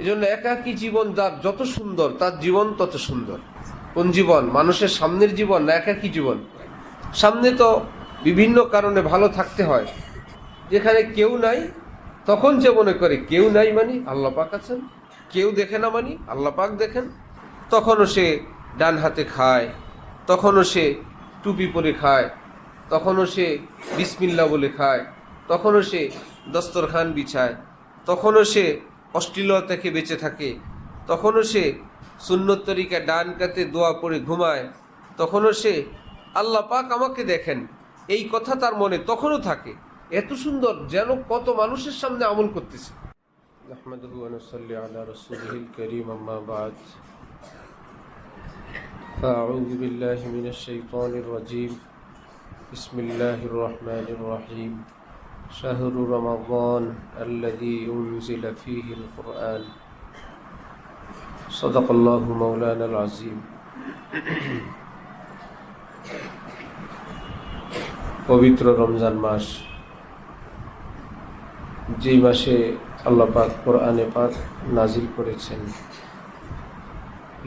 এই জন্য একাকী জীবন যার যত সুন্দর, তার জীবন তত সুন্দর। কোন জীবন? মানুষের সামনের জীবন না একাকী জীবন? সামনে তো বিভিন্ন কারণে ভালো থাকতে হয়। যেখানে কেউ নাই তখন যে মনে করে কেউ নাই মানি আল্লাহ পাক আছেন, কেউ দেখে না মানি আল্লাহ পাক দেখেন, তখনও সে ডান হাতে খায়, তখনও সে টুপি পরে খায়, তখনও সে বিসমিল্লাহ বলে খায়, তখনও সে দস্তরখান বিছায়, তখনও সে অশ্লীলতা থেকে বেঁচে থাকে, তখনও সে সুন্নত তরিকা ডান কাতে দোয়া পড়ে ঘুমায়, তখনও সে আল্লাহ পাক আমাকে দেখেন এই কথা তার মনে তখনও থাকে। এত সুন্দর যেন কত মানুষের সামনে আমল করতেছে। নাহমাদুহু ওয়া নুসাল্লি আলা রাসূলিহিল কারীম, আম্মা বা'দ। ফাআউযু বিল্লাহি মিনাশ শাইতানির রাজীম। বিসমিল্লাহির রহমানির রহিম। শাহরু রমাদান আল্লাযী উনজিলা ফীহিল কুরআন। সাদাকাল্লাহু মাওলানাল আযীম। পবিত্র রমজান মাস, যেই মাসে আল্লাহ পাক কোরআনে পাক নাজিল করেছেন।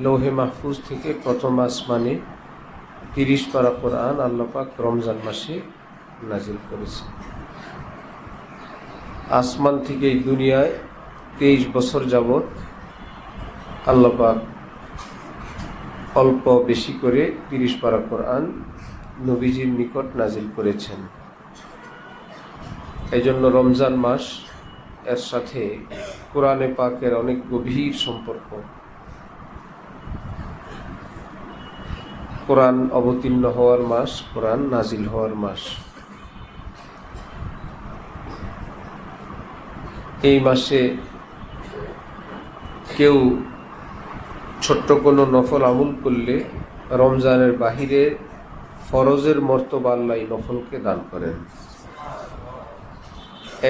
লৌহে মাহফুজ থেকে প্রথম আসমানে 30 পারা কোরআন আল্লাহ পাক রমজান মাসে নাজিল করেছেন। আসমান থেকে এই দুনিয়ায় 23 বছর যাবৎ আল্লাহ পাক অল্প বেশি করে 30 পারা কোরআন নবীজির নিকট নাজিল করেছেন। এই জন্য রমজান মাস এর সাথে কোরআনে পাকের অনেক গভীর সম্পর্ক। কোরআন অবতীর্ণ হওয়ার মাস, কোরআন নাজিল হওয়ার মাস। এই মাসে কেউ ছোট্ট কোনো নফল আমল করলে রমজানের বাহিরে ফরজের মর্তবা আল্লাহ নফলকে দান করেন।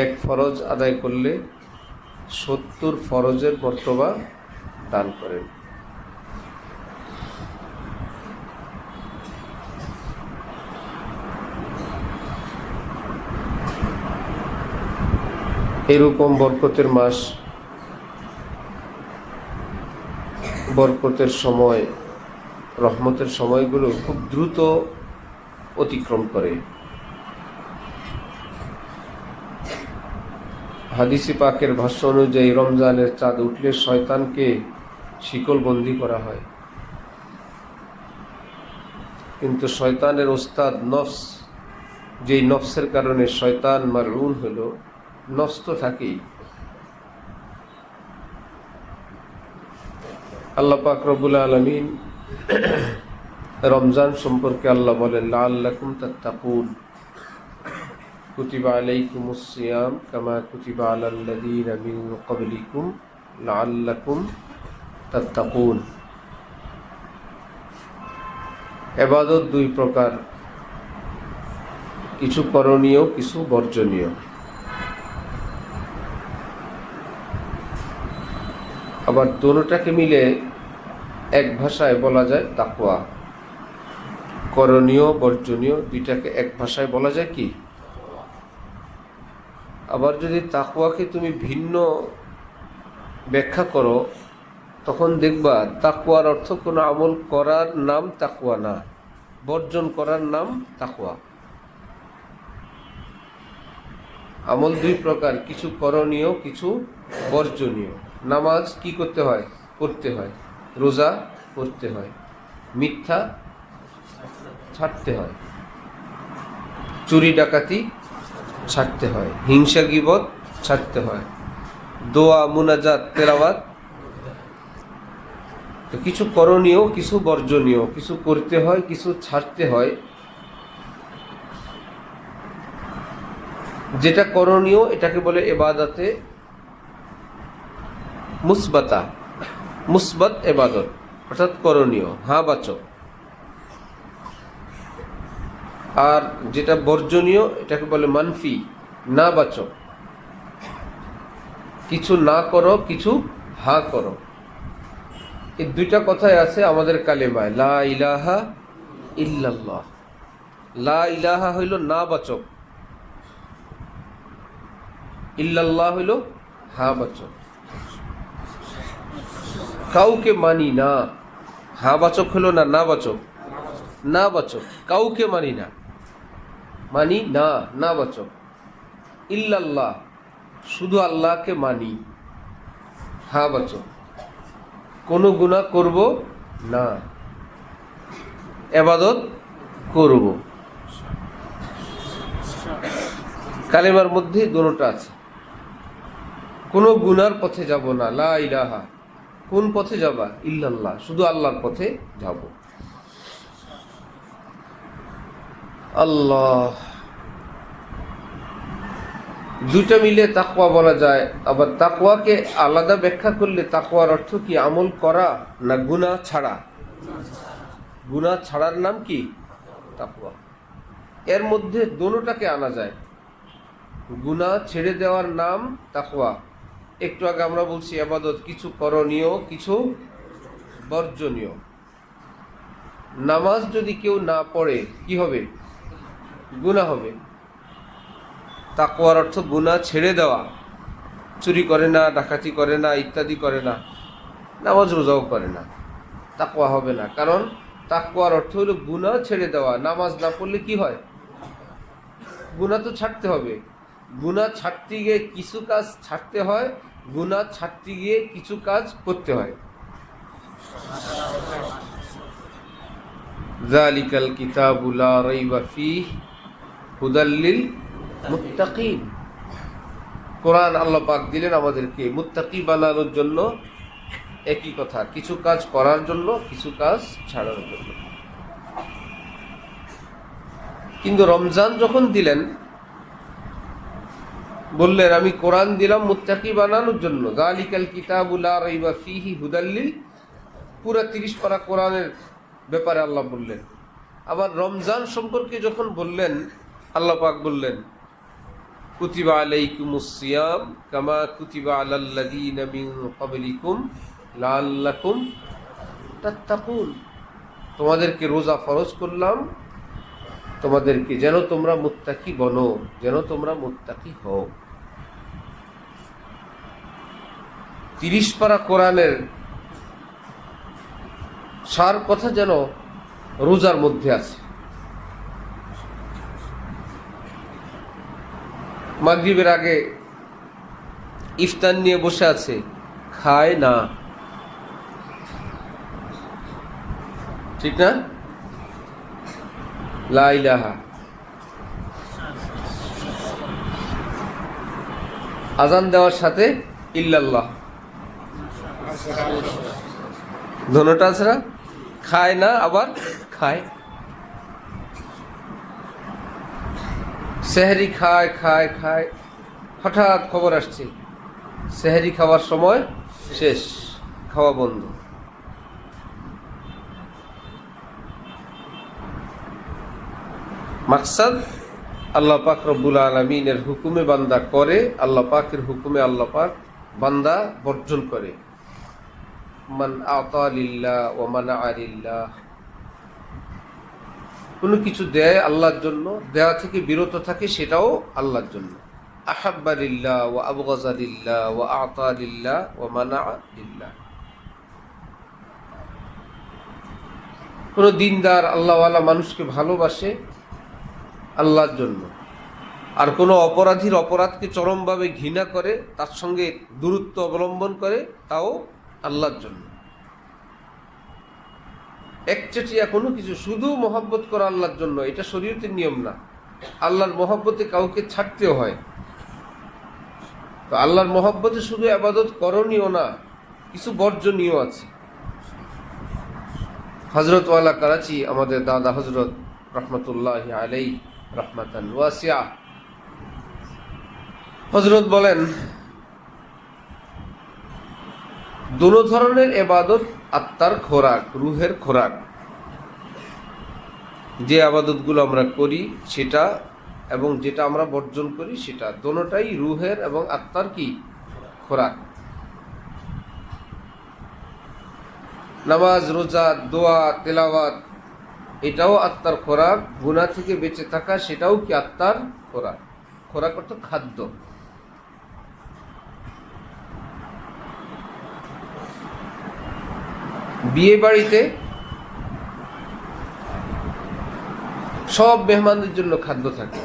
এক ফরজ আদায় করলে 70 ফরজের মর্তবা দান করেন। এরকম বরকতের মাস, বরকতের সময়, রহমতের সময়গুলো খুব দ্রুত অতিক্রম করে। হাদিসে পাকের ভাষ্য অনুযায়ী রমজানের চাঁদ উঠলে শয়তানকে শিকলবন্দি করা হয়, কিন্তু শয়তানের ওস্তাদ নফস, যেই নফসের কারণে শয়তান মালউন হলো, নফস তো থাকেই। আল্লাহ পাক রব্বুল আলামিন রমজান সম্পর্কে আল্লাহ বলেন, লাআল্লাকুম তাত্তাকুন, কুতিবা আলাইকুমুস সিয়াম কামা কুতিবা আলাল্লাযীনা মিন ক্বাবলিকুম লাআল্লাকুম তাত্তাকুন। ইবাদত দুই প্রকার, কিছু করণীয়, কিছু বর্জনীয়। আবার দোনোটাকে মিলে এক ভাষায় বলা যায় তাকওয়া। করণীয় বর্জনীয় দুইটাকে এক ভাষায় বলা যায় কি? আবার যদি তাকওয়াকে তুমি ভিন্ন ব্যাখ্যা করো, তখন দেখবা তাকওয়ার অর্থ কোনো আমল করার নাম তাকওয়া না, বর্জন করার নাম তাকওয়া। আমল দুই প্রকার, কিছু করণীয়, কিছু বর্জনীয়। নামাজ কি করতে হয়? পড়তে হয়। রোজা পড়তে হয়। মিথ্যা ছাড়তে হয়। চুরি ডাকাতি ছাড়তে হয়। হিংসা গীবত ছাড়তে হয়। দোয়া মুনাজাত তেলাওয়াত। তো কিছু করণীয়, কিছু বর্জনীয়, কিছু করতে হয়, কিছু ছাড়তে হয়। যেটা করণীয় এটাকে বলে ইবাদতে মুসবাতা, মুসবাত ইবাদত, অর্থাৎ করণীয়, হ্যাঁ বাচক। আর যেটা বর্জনীয় এটাকে বলে মানফি, না বাচক। কিছু না করো, কিছু হ্যাঁ করো। এই দুইটা কথাই আছে আমাদের কালেমায়, লা ইলাহা ইল্লাল্লাহ। লা ইলাহা হইল না বাচক, ইল্লাল্লাহ হইল হ্যাঁ বাচক। কাউকে মানি না। হা বাচক হলো না না বাচক? না বাচক। কাউকে মানি না, মানি না, না বাচক। ইল্লাল্লাহ, শুধু আল্লাহকে মানি, হা বাচক। কোনো গুনাহ করব না, ইবাদত করব। কালেমার মধ্যে দুটোটা আছে। কোনো গুনার পথে যাব না, লা ইলাহা। কোন পথে যাবা? ইল্লাল্লাহ, শুধু আল্লাহর পথে যাব। আল্লাহ, দুইটা মিলে তাকওয়া বলা যায়। আবার তাকওয়াকে আলাদা ব্যাখ্যা করলে তাকওয়ার অর্থ কি? আমল করা না গুনাহ ছাড়া? গুনাহ ছাড়ার নাম কি? তাকওয়া। এর মধ্যে দোনোটাকে আনা যায়। গুনাহ ছেড়ে দেওয়ার নাম তাকওয়া। একটু আগে আমরা বলছি ইবাদত কিছু করণীয়, কিছু বর্জনীয়। নামাজ যদি কেউ না পড়ে কি হবে? গুনাহ হবে। তাকওয়ার অর্থ গুনাহ ছেড়ে দেওয়া। চুরি করে না, ডাকাতি করে না, ইত্যাদি করে না, নামাজ রোজাও করে না, তাকওয়া হবে না। কারণ তাকওয়ার অর্থ হলো গুনাহ ছেড়ে দেওয়া। নামাজ না পড়লে কি হয়? গুনাহ তো ছাড়তে হবে। গুনাহ ছাড়তে গিয়ে কিছু কাজ ছাড়তে হয়, গুনাহ ছাড়তে গিয়ে কিছু কাজ করতে হয়। যালিকাল কিতাবু লা রাইবা ফীহি হুদাল লিল মুত্তাকিন। কোরআন আল্লাহ পাক দিলেন আমাদেরকে মুত্তাকি বানানোর জন্য। একই কথা, কিছু কাজ করার জন্য, কিছু কাজ ছাড়ার জন্য। কিন্তু রমজান যখন দিলেন, বললেন আমি কোরআন দিলাম মুত্তাকি বানানোর জন্য। যালিকাল কিতাবু লা রাইবা ফীহি হুদাল লিল, পুরা 30 পারা কোরআনের ব্যাপারে আল্লাহ বললেন। আবার রমজান সম্পর্কে যখন বললেন, আল্লাহ পাক বললেন কুতিবা আলাইকুমুস সিয়াম কামা কুতিবা আলাল লাযীনা মিন ক্বাবলিকুম লাআল্লাকুম তাত্তাকুন। তোমাদেরকে রোজা ফরজ করলাম, তোমাদেরকে যেন তোমরা মুত্তাকি বনো, যেন তোমরা মুত্তাকি হও। 30 পারা কোরআনের সার কথা যেন রোজার মধ্যে আছে। মাগরিবের আগে ইফতার নিয়ে বসে আছে, খায় না, ঠিক না? লা ইলাহা। আজান দেওয়ার সাথে ইল্লাল্লাহ, দোনোটা আছে না? খায় না আবার খায়। সেহরি খায় খায় খায়, হঠাৎ খবর আসছে সেহরি খাওয়ার সময় শেষ, খাওয়া বন্ধ। মাকসাদ আল্লাহ পাক রব্বুল আলামিনের হুকুমে বান্দা করে, আল্লাহ পাকের হুকুমে আল্লাহ পাক বান্দা বর্জন করে। মান আতা লিল্লাহ ওয়া মানা লিল্লাহ, কোনো কিছু দেয় আল্লাহর জন্য, দেওয়া থেকে বিরত থাকে সেটাও আল্লাহর জন্য। আহাব্বা লিল্লাহ ওয়া আবগাযা লিল্লাহ ওয়া আতা লিল্লাহ ওয়া মানা লিল্লাহ। কোনো দিনদার আল্লাহওয়ালা মানুষকে ভালোবাসে আল্লাহর জন্য, আর কোনো অপরাধীর অপরাধকে চরমভাবে ঘৃণা করে, তার সঙ্গে দূরত্ব অবলম্বন করে, তাও আল্লাহর জন্য। একচেটিয়া কোনো কিছু শুধু মহব্বত করা আল্লাহর জন্য, এটা শরীয়তের নিয়ম না। আল্লাহর মহব্বতে কাউকে ছাড়তেও হয়। তো আল্লাহর মহব্বতে শুধু ইবাদত করণীয় না, কিছু বর্জনীয় আছে। হযরত ওয়ালা করাচি, আমাদের দাদা হযরত রহমতুল্লাহি আলাইহি রহমাতান ওয়াসিয়া, হযরত বলেন দুনো ধরনের ইবাদত আত্মার খোরাক, রুহের খোরাক। যে আবাদতগুলো আমরা করি সেটা এবং যেটা আমরা বর্জন করি সেটা, দোনোটাই রুহের এবং আত্মার কি? খোরাক। নামাজ, রোজা, দোয়া, তেলাওয়াত, এটাও আত্মার খোরাক। গুনাহ থেকে বেঁচে থাকা, সেটাও কি আত্মার খোরাক। খোরাক অর্থ খাদ্য। বিয়ে বাড়িতে সব মেহমানদের জন্য খাদ্য থাকে,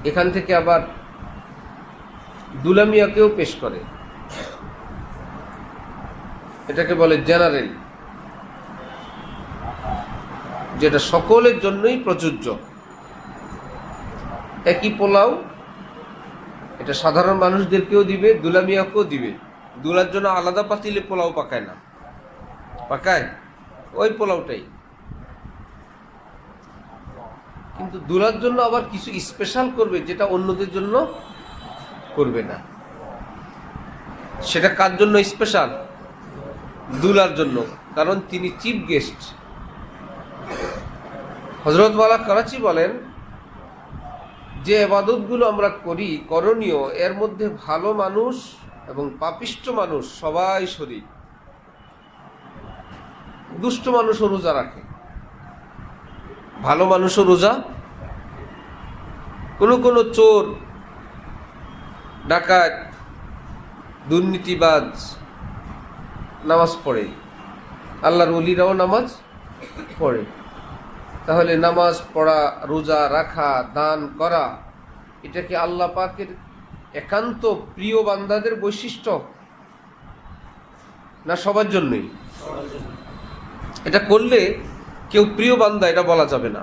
এখান থেকে আবার দুলামিয়াকেও পেশ করে, এটাকে বলে জেনারেল, যেটা সকলের জন্যই প্রযোজ্য। একই পোলাও এটা সাধারণ মানুষদেরকেও দিবে, দুলামিয়াকেও দিবে। দুলার জন্য আলাদা পাতিলে পোলাও পাকায় না, পাকায় ওই পোলাওটাই, কিন্তু দুলার জন্য আবার কিছু স্পেশাল করবে যেটা অন্যদের জন্য করবে না। সেটা কার জন্য স্পেশাল? দুলার জন্য, কারণ তিনি চিফ গেস্ট। হযরত ওয়ালা করাচি বলেন যে ইবাদতগুলো আমরা করি করণীয়, এর মধ্যে ভালো মানুষ এবং পাপিষ্ঠ মানুষ সবাই শরীক। দুষ্ট মানুষও রোজা রাখে, ভালো মানুষও রোজা, কোনো চোর ডাকাত দুর্নীতিবাজ নামাজ পড়ে, আল্লাহর ওলিরাও নামাজ পড়ে। তাহলে নামাজ পড়া, রোজা রাখা, দান করা, এটা কি আল্লাহ পাকের একান্ত প্রিয় বান্দাদের বৈশিষ্ট্য না সবার জন্যই? এটা করলে কেউ প্রিয় বান্দা এটা বলা যাবে না।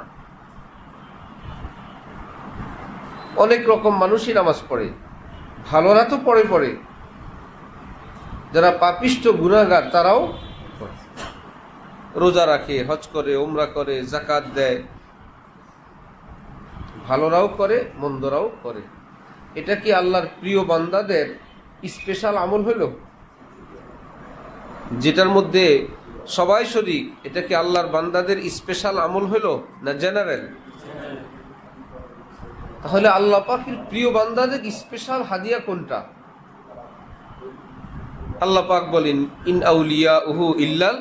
অনেক রকম মানুষই নামাজ পড়ে, ভালোরা তো পড়ে, যারা পাপিষ্ঠ গুনাহগার তারাও রোজা রাখে, হজ করে, উমরা করে, যাকাত দেয়, ভালোরাও করে, মন্দরাও করে। এটা কি আল্লাহর প্রিয় বান্দাদের স্পেশাল আমল হলো, যেটার মধ্যে সবাই শরীক? এটা কি আল্লাহর বান্দাদের স্পেশাল আমল হলো না জেনারেল? তাহলে আল্লাহ পাকের প্রিয় বান্দাদের স্পেশাল হাদিয়া কোনটা? আল্লাহ পাক বলেন ইন আউলিয়াউহু ইল্লাল,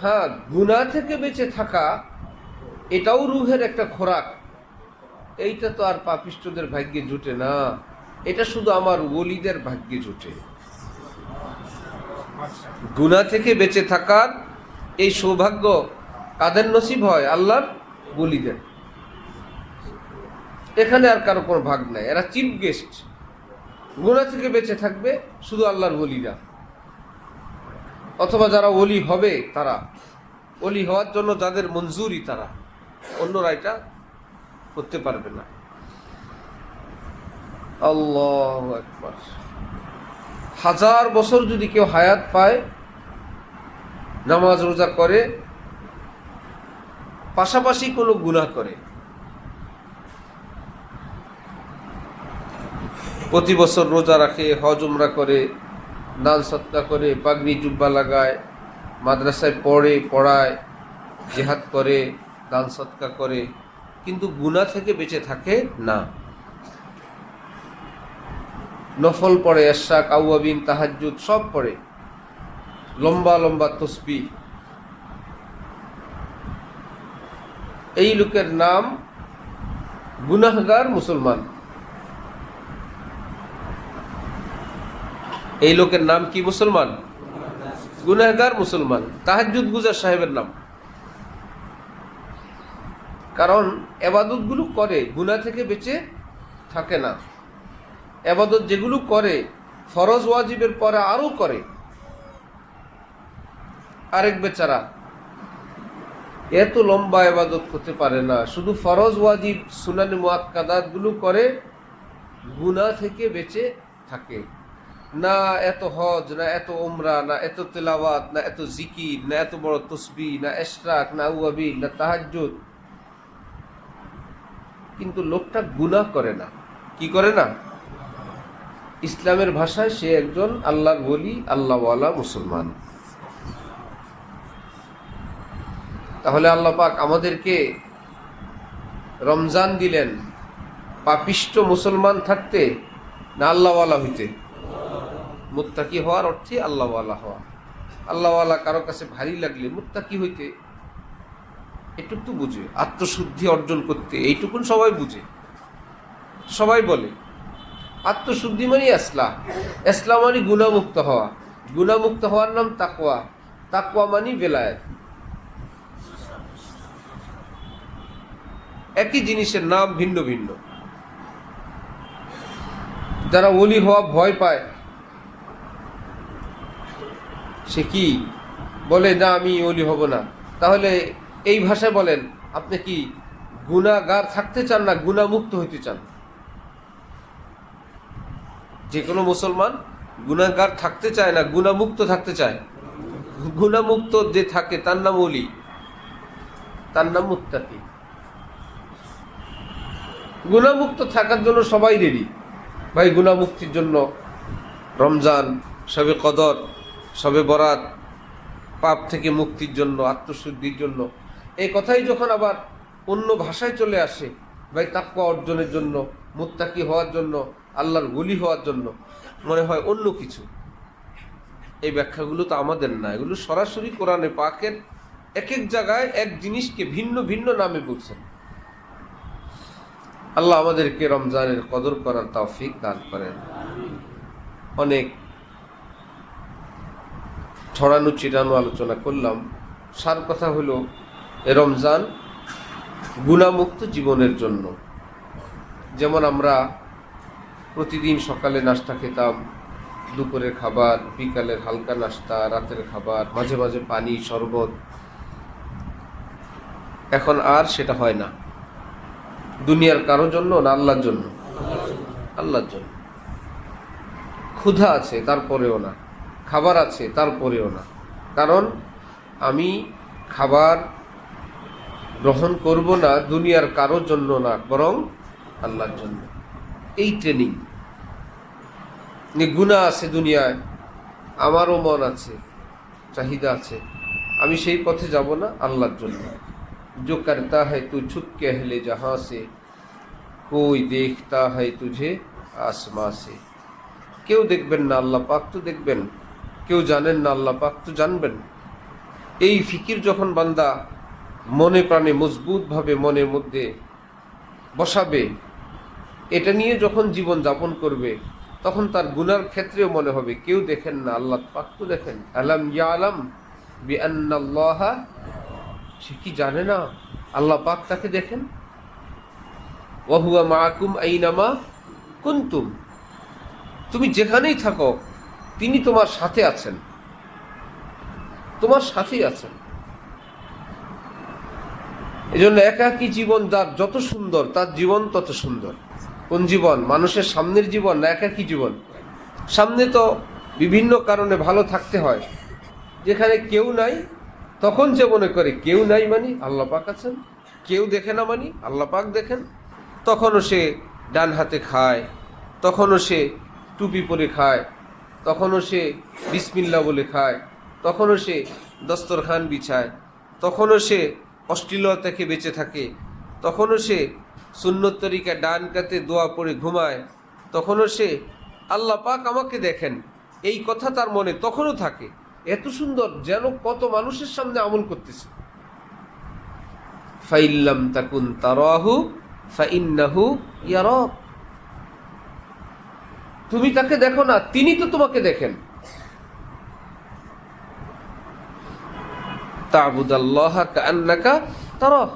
হ্যাঁ, গুনাহ থেকে বেঁচে থাকা এটাও রূহের একটা খোরাক। এইটা তো আর পাপিষ্ঠদের ভাগ্যে জুটে না, এটা শুধু আমার ওলিদের ভাগ্যে জুটে। গুনাহ থেকে বেঁচে থাকার এই সৌভাগ্য কাদের নসিব হয়? আল্লাহর ওলিদের। এখানে আর কারো কোনো ভাগ নাই, এরা চিফ গেস্ট। গুনাহ থেকে বেঁচে থাকবে শুধু আল্লাহর ওলিরা, অথবা যারা ওলি হবে তারা, ওলি হওয়ার জন্য যাদের মঞ্জুরি তারা, অন্যরা এটা করতে পারবে না। আল্লাহু আকবার। 1000 বছর যদি কেউ হায়াত পায়, নামাজ রোজা করে, পাশাপাশি কোনো গুনাহ করে, প্রতি বছর রোজা রাখে, হজ উমরা করে, দান সদকা করে, পাগড়ি জুব্বা লাগায়, মাদ্রাসায় পড়ায়, জিহাদ করে, দান সদকা করে, কিন্তু গুনাহ থেকে বেঁচে থাকে না। নফল পড়ে, ইশরাক, আউয়াবিন, তাহাজ্জুদ সব পড়ে, লম্বা লম্বা তসবিহ। এই লোকের নাম গুনাহগার মুসলমান। এই লোকের নাম কি? মুসলমান, গুনাহগার মুসলমান। তাহাজ্জুদ গুজার সাহেবের নাম, কারণ ইবাদতগুলো করে, গুনাহ থেকে বেঁচে থাকে না। ইবাদত যেগুলো করে ফরজ ওয়াজিবের পরে আরো করে। আরেক বেচারা এত লম্বা ইবাদত করতে পারে না, শুধু ফরজ ওয়াজিব সুনান মুআক্কাদাত গুলো করে, গুনাহ থেকে বেঁচে থাকে না। এত হজ না, এত উমরা না, এত তেলাওয়াত না, এত জিকির না, এত বড় তসবিহ না, ইশরাক না, আউয়াবিন না, তাহাজ্জুদ, কিন্তু লোকটা গুনাহ করে না। কি করে না? ইসলামের ভাষায় সে একজন আল্লাহর ওলি, আল্লাহওয়ালা মুসলমান। তাহলে আল্লাহ পাক আমাদেরকে রমজান দিলেন পাপিষ্ঠ মুসলমান থাকতে না আল্লাহওয়ালা হইতে? মুত্তাকি হওয়ার অর্থে আল্লাহওয়ালা হওয়া। আল্লাহওয়ালা কারো কাছে ভারী লাগলে মুত্তাকি হইতে এটুকু তো বুঝে, আত্মশুদ্ধি অর্জন করতে এইটুকুন সবাই বুঝে, সবাই বলে। আত্মশুদ্ধি মানে ইসলাম, ইসলাম মানে গুনাহমুক্ত হওয়া। গুণামুক্ত হওয়ার নাম তাকওয়া। তাকওয়া মানে বেলায়েত। একই জিনিসের নাম ভিন্ন ভিন্ন। যারা ওলি হওয়া ভয় পায়, সে কি বলে, না আমি ওলি হব না, তাহলে এই ভাষায় বলেন, আপনি কি গুনাহগার থাকতে চান না গুনাহমুক্ত হইতে চান? যে কোনো মুসলমান গুনাহগার থাকতে চায় না গুনাহমুক্ত থাকতে চায়। গুনাহমুক্ত যে থাকে তার নাম ওলি, তার নাম মুত্তাকি। গুনাহমুক্ত থাকার জন্য সবাই রেডি ভাই। গুনাহমুক্তির জন্য রমজান, শবে কদর, শবে বরাত, পাপ থেকে মুক্তির জন্য, আত্মশুদ্ধির জন্য। এই কথাই যখন আবার অন্য ভাষায় চলে আসে, ভাই তাকওয়া অর্জনের জন্য, মুত্তাকি হওয়ার জন্য, আল্লাহর ওলি হওয়ার জন্য, মনে হয় অন্য কিছু। এই ব্যাখ্যাগুলো তো আমাদের না, এগুলো সরাসরি কোরআনে পাকের এক এক জায়গায় এক জিনিসকে ভিন্ন ভিন্ন নামে বলছেন। আল্লাহ আমাদেরকে রমজানের কদর করার তৌফিক দান করেন। অনেক ছড়ানো চিটানো আলোচনা করলাম। সার কথা হলো, এ রমজান গুনাহমুক্ত জীবনের জন্য। যেমন আমরা প্রতিদিন সকালে নাস্তা খেতাম, দুপুরের খাবার, বিকালের হালকা নাস্তা, রাতের খাবার, মাঝে মাঝে পানি, শরবত। এখন আর সেটা হয় না। দুনিয়ার কারো জন্য না আল্লাহর জন্য? আল্লাহর জন্য। ক্ষুধা আছে তারপরেও না, খাবার আছে তারপরেও না। কারণ আমি খাবার গ্রহণ করব না দুনিয়ার কারোর জন্য না, বরং আল্লাহর জন্য। এই ট্রেনিং। গুনাহ আছে দুনিয়ায়, আমারও মন আছে, চাহিদা আছে, আমি সেই পথে যাব না আল্লাহর জন্য। जो करता है तू छुप के अहले जहाँ से, कोई देखता है तुझे आसमां से। কেউ দেখবেন না, আল্লাহ পাক তো দেখবেন। কেউ জানেন না, আল্লাহ পাক তো জানবেন। এই ফিকির যখন বান্দা মনে প্রাণে মজবুতভাবে মনের মধ্যে বসাবে, এটা নিয়ে যখন জীবন যাপন করবে, তখন তার গুনার ক্ষেত্রেও মনে হবে কেউ দেখেন না, আল্লাহ পাক তো দেখেন। আলাম ইয়ালাম বিআন্নাল্লাহ, সে কি জানে না আল্লাহ পাক তাকে দেখেন। ওয়া হুয়া মাআকুম আইনামা কুনতুম, তুমি যেখানেই থাকো তিনি তোমার সাথে আছেন, তোমার সাথেই আছেন। এজন্য একাকী জীবন যার যত সুন্দর, তার জীবন তত সুন্দর। কোন জীবন? মানুষের সামনের জীবন না একাকী জীবন? সামনে তো বিভিন্ন কারণে ভালো থাকতে হয়। যেখানে কেউ নাই, তখন যে মনে করে কেউ নাই মানি আল্লাহ পাক আছেন, কেউ দেখে না মানি আল্লাহ পাক দেখেন। তখনও সে ডান হাতে খায়, তখনও সে টুপি পরে খায়, তখনও সে বিসমিল্লাহ বলে খায়, তখনও সে দস্তরখান বিছায়, তখনও সে অশ্লীলতা থেকে বেঁচে থাকে, তখনও সে সুন্নত তরিকা ডান কাতে দোয়া পড়ে ঘুমায়, তখনও সে আল্লাহ পাক আমাকে দেখেন এই কথা তার মনে তখনও থাকে। এত সুন্দর, যেন কত মানুষের সামনে আমল করতেছে। ফাইল্লাম তাকুন তারাহু ফাইন্নাহু ইয়ারাক, তুমি তাকে দেখো না, তিনি তো তোমাকে দেখেন। তা'বুদাল্লাহা কাআন্নাকা তারাহু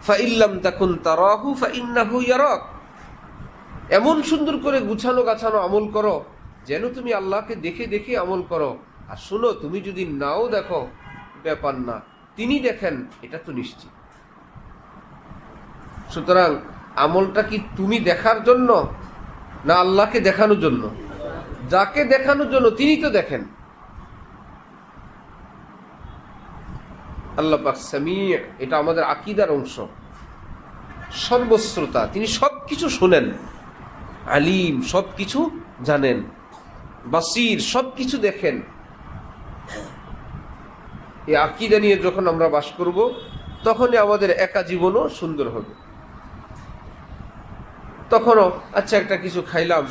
ফাইল্লাম তাকুন তারাহু ফাইন্নাহু ইয়ারাক। এমন সুন্দর করে গুছানো গাছানো আমল করো যেন তুমি আল্লাহকে দেখে দেখে আমল করো। আর শুনো, তুমি যদি নাও দেখো ব্যাপার না, তিনি দেখেন, এটা তো নিশ্চিত। সুতরাং আমলটা কি তুমি দেখার জন্য না আল্লাহকে দেখানোর জন্য? যাকে দেখানোর জন্য তিনি তো দেখেন। আল্লাহ পাক সামি', এটা আমাদের আকীদার অংশ। সর্বশ্রোতা, তিনি সবকিছু শোনেন। আলিম, সবকিছু জানেন। বাসির, সবকিছু দেখেন। এই আকীদা নিয়ে যখন আমরা বাস করব, তখনই আমাদের একা জীবনও সুন্দর হবে। তখনও আচ্ছা একটা কিছু খাইলাম,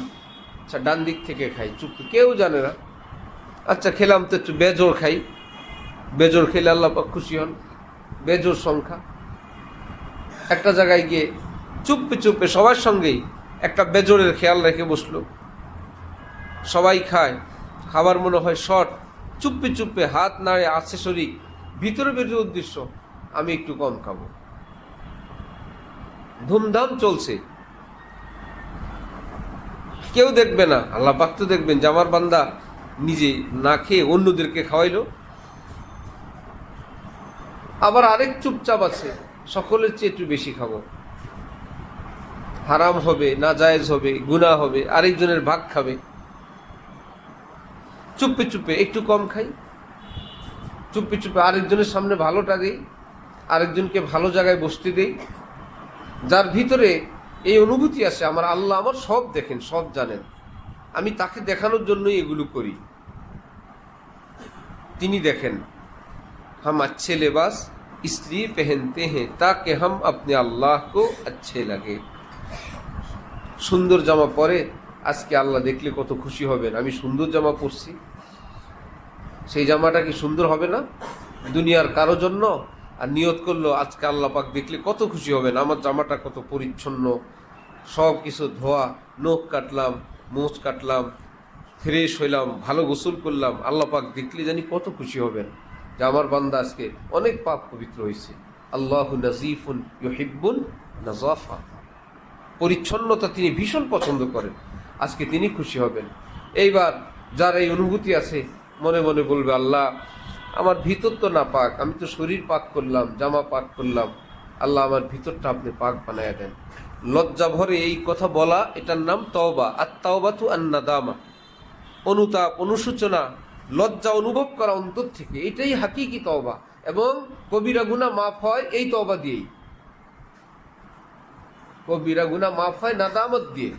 আচ্ছা ডান দিক থেকে খাই, চুপ, কেউ জানে না। আচ্ছা খেলাম তো একটু বেজোর খাই, বেজোর খেলে আল্লাহ পাক খুশি হন। বেজোর সংখ্যা। একটা জায়গায় গিয়ে চুপে চুপে সবার সঙ্গেই একটা বেজোরের খেয়াল রেখে বসলো। সবাই খায়, খাবার মনে হয় শর্ট, চুপে চুপে হাত নাড়ে আছে শরীর, ভিতরে ভিতরে উদ্দেশ্য আমি একটু কম খাবো। ধুমধাম চলছে, কেউ দেখবে না, আল্লাহ পাক তো দেখবেন যে আমার বান্দা নিজে না খেয়ে অন্যদেরকে খাওয়াইলো। আবার আরেক চুপচাপ আছে, সকলের চেয়ে একটু বেশি খাবো, হারাম হবে, নাজায়েজ হবে, গুনাহ হবে, আরেকজনের ভাগ খাবে, চুপে চুপে একটু কম খাই, চুপে চুপে আরেকজনের সামনে ভালোটা দেই, আরেকজনকে ভালো জায়গায় বসতে দেই। যার ভিতরে এই অনুভূতি আসে আমার আল্লাহ আমার সব দেখেন, সব জানেন, আমি তাকে দেখানোর জন্যই এগুলো করি। তিনি দেখেন, हम अच्छे लिबास इसलिए पहनते हैं ताकि हम अपने अल्लाह को अच्छे लगे। সুন্দর জামা পরে আজকে আল্লাহ দেখলে কত খুশি হবেন, আমি সুন্দর জামা পরছি। সেই জামাটা কি সুন্দর হবে না দুনিয়ার কারো জন্য? আর নিয়ত করলো আজকে আল্লাহ পাক দেখলে কত খুশি হবেন, আমার জামাটা কত পরিচ্ছন্ন, সব কিছু ধোয়া, নখ কাটলাম, মোচ কাটলাম, ফ্রেশ হইলাম, ভালো গোসল করলাম, আল্লাহ পাক দেখলে জানি কত খুশি হবেন যে আমার বান্দা আজকে অনেক পাপ পবিত্র হয়েছে। আল্লাহু নাজিফুন ইউহিব্বুন নাজাফা, পরিচ্ছন্নতা তিনি ভীষণ পছন্দ করেন, আজকে তিনি খুশি হবেন। এইবার যার এই অনুভূতি আছে মনে মনে বলবে আল্লাহ আমার ভিতর তো না পাক, আমি তো শরীর পাক করলাম, জামা পাক করলাম, আল্লাহ আমার ভিতরটা আপনি পাক বানায়া দেন। লজ্জা ভরে এই কথা বলা, এটার নাম তওবা। আর তাওবাতু আন-নাদামা, অনুতাপ, অনুশোচনা, লজ্জা অনুভব করা অন্তর থেকে, এটাই হাকিকি তওবা। এবং কবিরা গুনাহ মাফ হয় এই তওবা দিয়েই, কবিরা গুনাহ মাফ হয় নাদামত দিয়ে,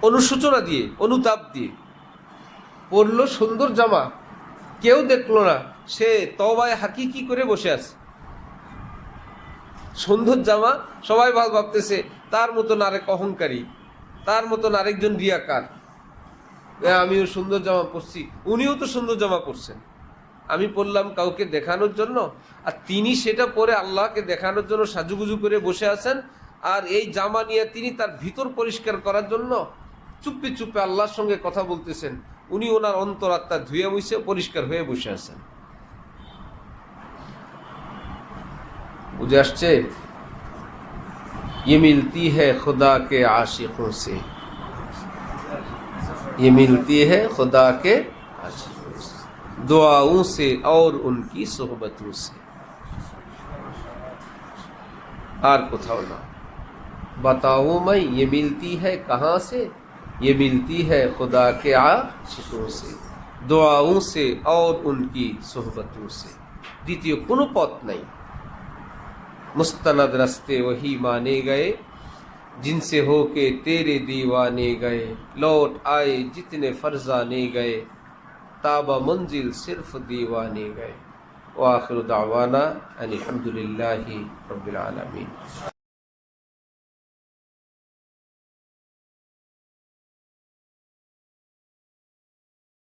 অনুশোচনা দিয়ে, অনুতাপ দিয়ে। পরলো সুন্দর জামা, কেউ দেখলো না, সে তওবায় হাকিকি করে বসে আছে। সুন্দর জামা, সবাই ভাবতেছে তার মতন আরেক অহংকারী, তার মতন আরেকজন রিয়াকার, আমিও সুন্দর জামা পরছি, উনিও তো সুন্দর জামা পরছেন, আমি পরলাম কাউকে দেখানোর জন্য, আর তিনি সেটা পরে আল্লাহকে দেখানোর জন্য সাজুগুজু করে বসে আছেন। আর এই জামা নিয়ে তিনি তার ভিতর পরিষ্কার করার জন্য চুপে চুপে আল্লাহর সঙ্গে কথা বলতেছেন, উনি ওনার অন্তরাত্মা ধুয়ে বসে পরিষ্কার হয়ে বসে আছেন। বুঝে আসছে? ये मिलती है खुदा के आशिकों से, ये मिलती है खुदा के आशिकों से, दुआओं से और उनकी सोहबतों से। আর কোথাও না। बताओ मैं ये मिलती है कहाँ से, ये मिलती है खुदा के आशिकों से, दुआओं से और उनकी सोहबतों से। দ্বিতীয় কোনো পথ নাই। मुस्तनद रस्ते वही माने गए जिनसे होके तेरे दीवाने गए, लौट आए जितने फरजाने गए, ताबा मंजिल सिर्फ दीवाने गए। व आखिर दावाना अनिल हम्दुलिल्लाहि रब्बिल आलमीन।